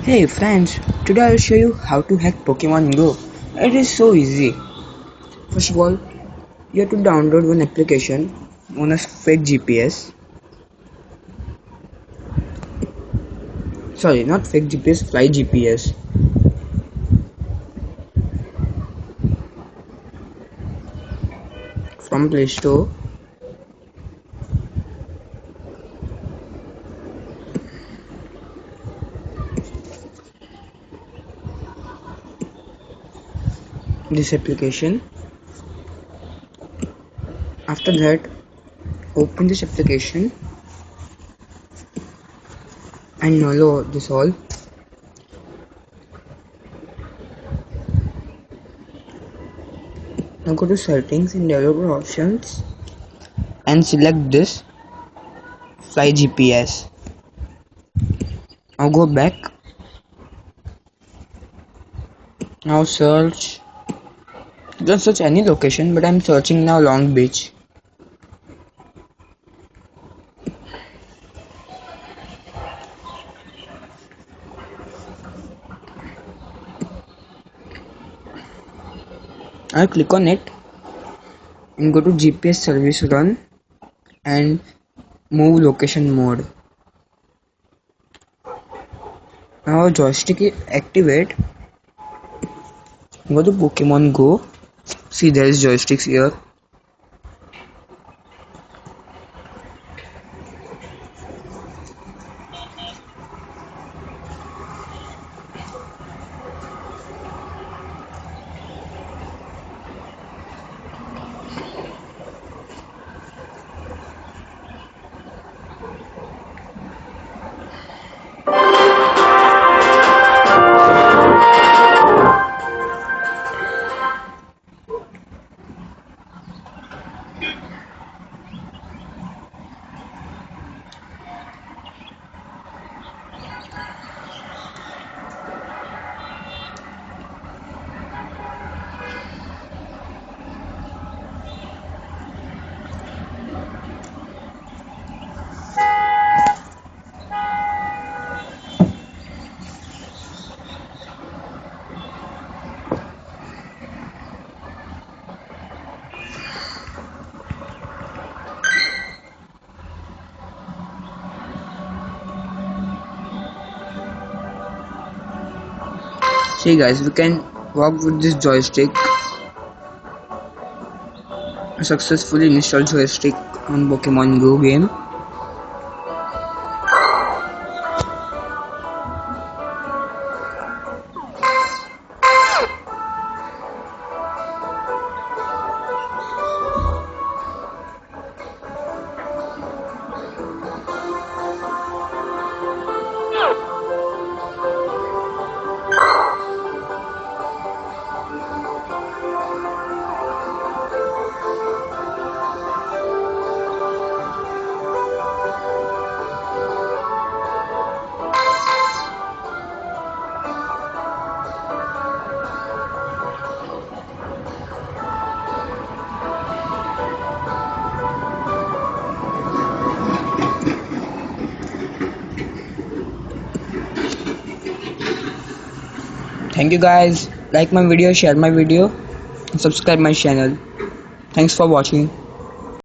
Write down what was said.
Hey friends, today I'll show you how to hack Pokemon Go. It is so easy. First of all, you have to download one application known as fake GPS. Sorry, not fake GPS, fly GPS. From Play Store. This application. After that, open this application and follow this all. Now go to settings in developer options and select this fly GPS. Now go back. Now search. Just search any location, but I'm searching now Long Beach. I'll click on it and go to GPS service run and move location mode. Now joystick is activate. Go to Pokemon Go. See, there is joysticks here. See guys, we can walk with this joystick. A successfully installed joystick on Pokemon Go game. Thank you guys. Like my video, share my video, and subscribe my channel. Thanks for watching.